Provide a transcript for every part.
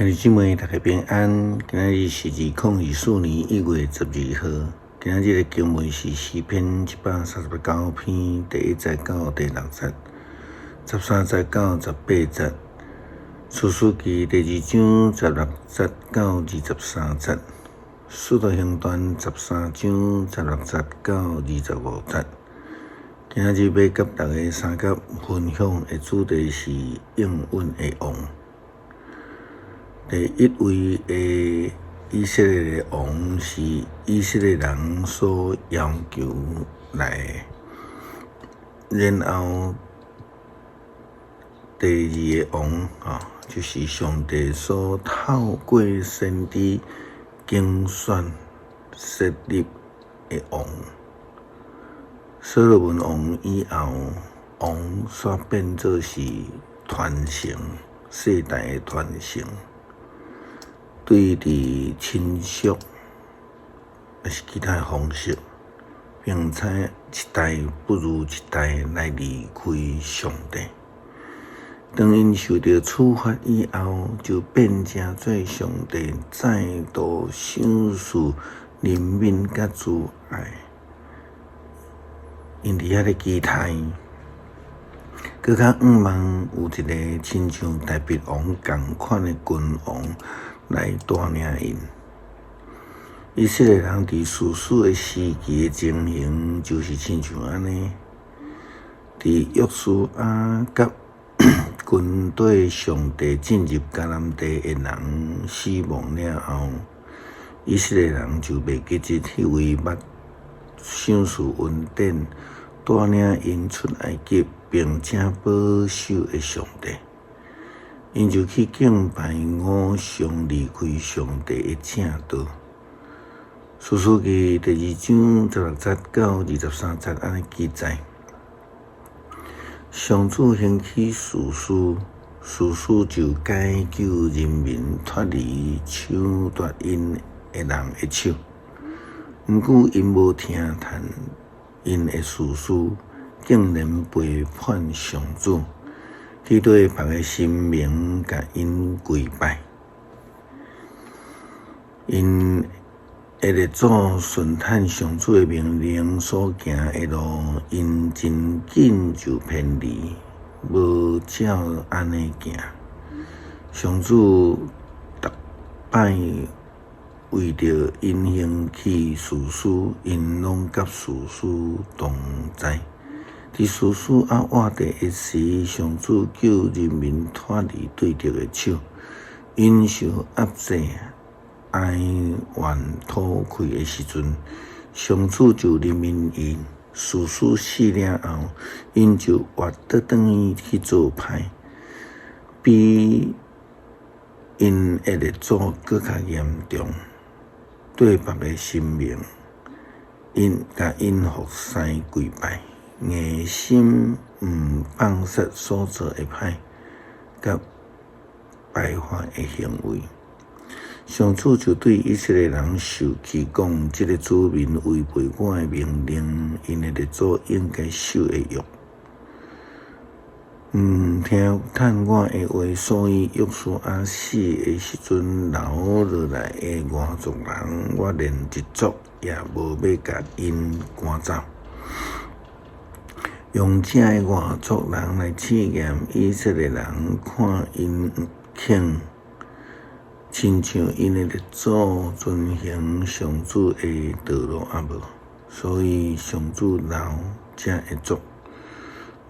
兄弟姊妹，大家平安。今仔日是2024年1月12号。今仔日的经文是诗篇139篇第1节到第6节，13节到18节，士师记第2章16节到23节，使徒行传13章16节到25节。今仔日要甲大家三角分享的主题是应允的王。第一位的以色列的王是以色列人所要求来的，然后第二个王就是上帝所透过先知竞选设立的王。所罗门王以后，王煞变做是传承世代的传承。对伫亲属也是其他方式，并且一代不如一代来离开上帝。当因受到处罚以后，就变成做上帝再度赏赐怜悯甲慈爱。因伫遐咧期待，更较仰望有一个亲像大卫王同款的君王来带领因。以色列人伫士师的时期的情形，就是亲像安尼。伫约书亚甲军队上帝进入迦南地的人死亡了后，以色列人就袂记得迄位捌赏赐恩典、带领因出埃及，并且保守的上帝。因就去敬拜偶像，离开上帝的正道。士师记第2章16节到23节安尼记载：上主兴起士师，士师就解救人民脱离抢夺因的人的手。毋过因无听叹，因的士师竟然背叛上主。去对别个神明，甲因跪拜，因会列祖顺坦上主的命令所行的路，因真紧就偏离，无照安尼行。上主逐摆为着因兴起士师，因拢甲士师同在。伫士师啊活地一时，上主救人民脱离对敌的手，因受压制、哀怨吐气的时阵，上主就怜悯因。士师死了后，因就活倒转去做歹，比因的列祖更较严重，对别个神明，因甲因服侍跪拜。硬心放弃所做的歹，甲败坏的行为，上主就对以色列人受气讲：这个子民违背我的命令，因的列祖应该受的约。听叹我的话，所以约书亚死的时阵，留落来的外族人，我连一族也无要甲因赶走。用这的外族人来试验以色列人，看因肯亲像因的列祖遵行上主的道路啊无，所以上主留这的族，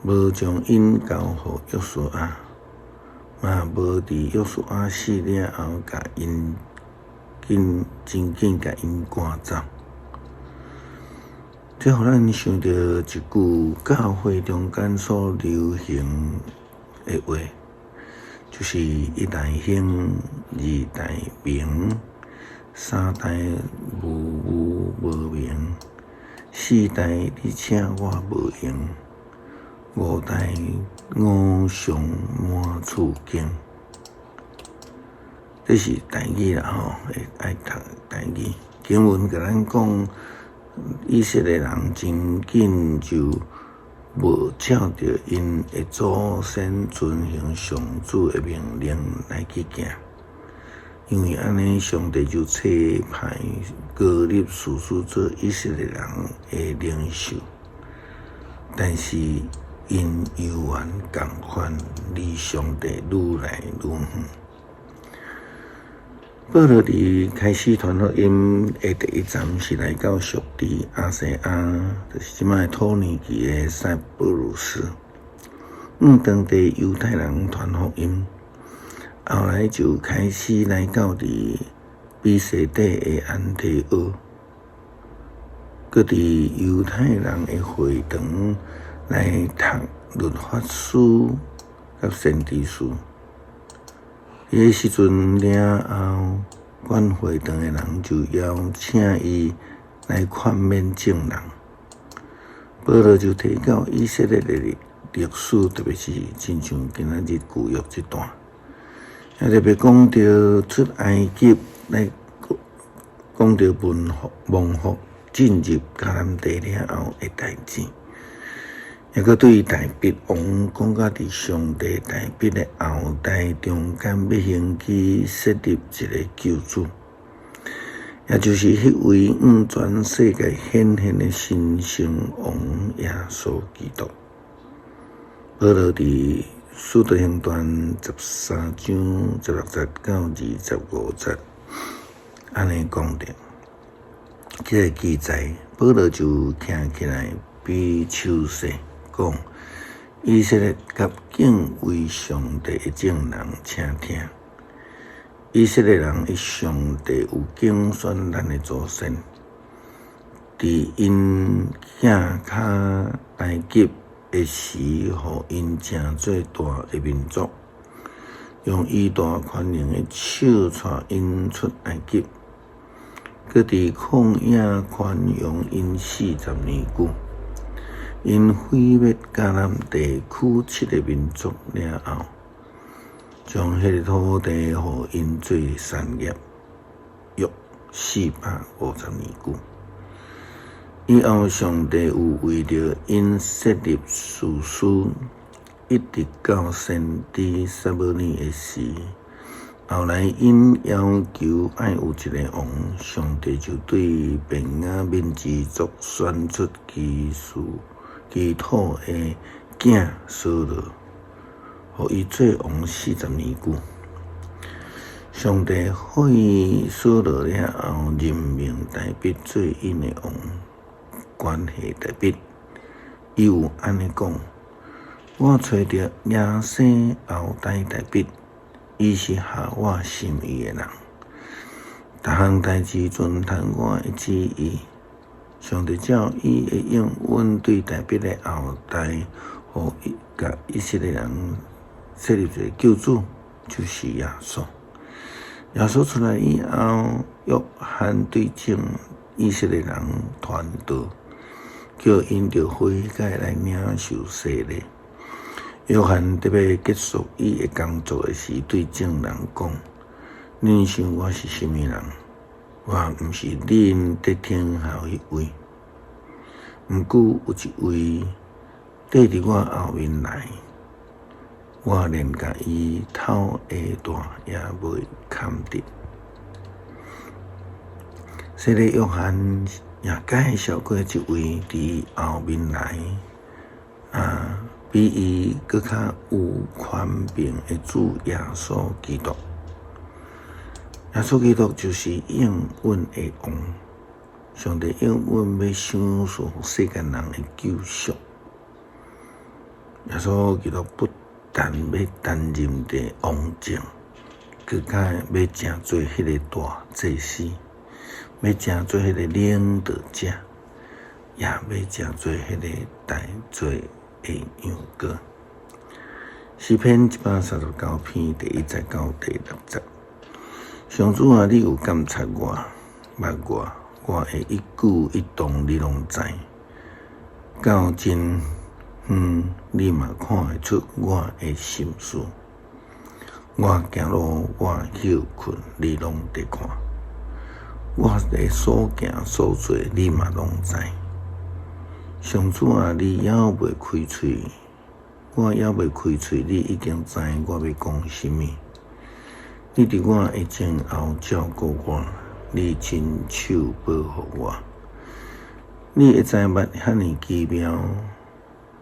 无将因交互约书亚，嘛无伫约书亚死了后，甲因真紧甲因赶走。这互咱想到一句教会中间所流行的话，就是一代兴，二代明，三代无明，四代你请我无用，五代我上满厝经。这是台语啦爱读台语。经文甲咱讲，以色列人真紧就无照着因的祖先遵行上主的命令来去行，因为安尼，上帝就册派高立士师做以色列人的领袖，但是因犹原共款，离上帝愈来愈远。保罗伫开始传福音的第一站是来到属地亚细亚，就是即摆土耳其的塞浦路斯，当地犹太人传福音。后来就开始来到伫比西底的安提阿，佮伫犹太人的会堂来读律法书佮先知书。迄个时阵了后，管会堂的人就邀请伊来劝勉众人。保罗就提到以色列的历史，特别是亲像今仔日旧约这段。也特别讲到出埃及，来讲到蒙福进入迦南地了后的代志，也佮对大卫王讲到伫上帝大卫的后代中间要兴起设立一个救主，也就是迄位全世界显现的新生王耶稣基督。保罗伫使徒行传13章16节到25节，安尼讲着，这个记载，保罗就站起来比手势，讲以色列甲敬畏上帝的众人，请听，以色列人的上帝有竞选咱的祖先，伫因囝较埃及的时，互因成做大的民族，用以大权能的手带因出埃及，佮伫旷野宽容因40年久，因毁灭迦南地区7个民族了后，将迄个土地互因做产业，约450年久。以后，上帝有为着因设立士师，一直到先知撒母耳的时。后来因要求爱有一个王，上帝就对便雅悯之族选出基土的囝扫罗，互伊做王40年久。上帝废扫罗了后，任命大卫做因的王。关系大卫，伊有安尼讲：我找着耶西后代大卫，伊是合我心意的人，逐项代志遵从我的旨意。上帝照伊的应允对大卫的后代，互甲以色列人设立一个救主，就是耶稣。耶稣出来以后，约翰对正以色列人传道。叫因着悔改来领受洗礼。约翰特别结束伊的工作的时，对众人讲：恁想我是甚么人？我毋是恁在听候迄位，毋过有一位缀伫我后面来，我连甲伊头下大也未堪得。洗礼约翰也介绍过一位伫后面来，比伊搁较有权柄的主耶稣基督。耶稣基督就是应允的王，上帝应允要享受世间人的救赎。耶稣基督不但要担任的王政，搁较要成做迄个大祭司。要成做迄个领导者，也要成做迄个大罪的羊羔。诗篇139篇第1节到第6节。上主啊，你有监察我、捌我的一举一动你拢知。到真你嘛看会出我的心思。我行路，我休困，你拢在看。我的所行所做，你嘛拢知。上主啊，你还未开嘴，我还未开嘴，你已经知我要讲什么。你伫我的前后照顾我，你亲手保护我。你会知捌遐尼奇妙、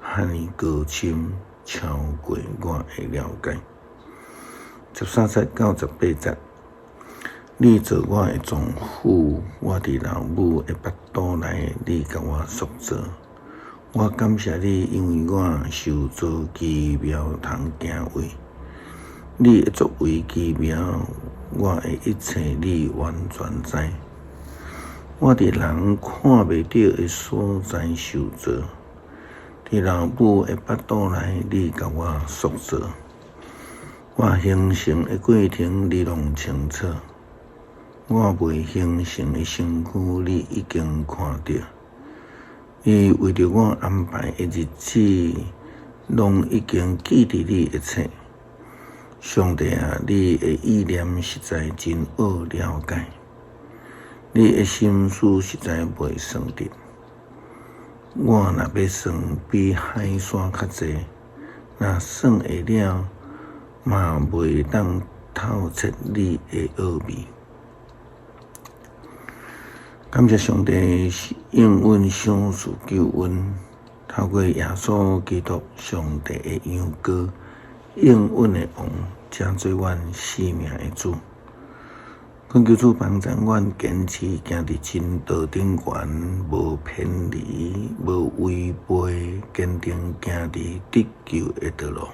遐尼高深，超过我的了解。13节到18节，你做我的丈夫，我伫老母的腹肚内，你甲我塑造。我感谢你，因为我受造奇妙，通行为。你的作为奇妙，我的一切你完全知。我伫人看袂到的所在受造，伫老母的腹肚内，你甲我塑造。我形成的过程，你拢清楚；我未形成的身躯，你已经看到。你为着我安排的日子，拢已经记伫你一切。上帝啊，你的意念实在真好了解，你的心思实在袂算得。我若要算，比海山较济，若算会了，嘛袂当透彻你的奥秘。感谢上帝应允赏赐救恩，透过耶稣基督上帝的羊羔。应允的王，正做阮生命的主。恳求主帮助阮坚持行伫真道顶缘，无偏离，无违背，坚定行伫得救的道路。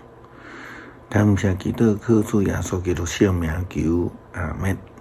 感谢基督靠主耶稣基督圣名求，阿们。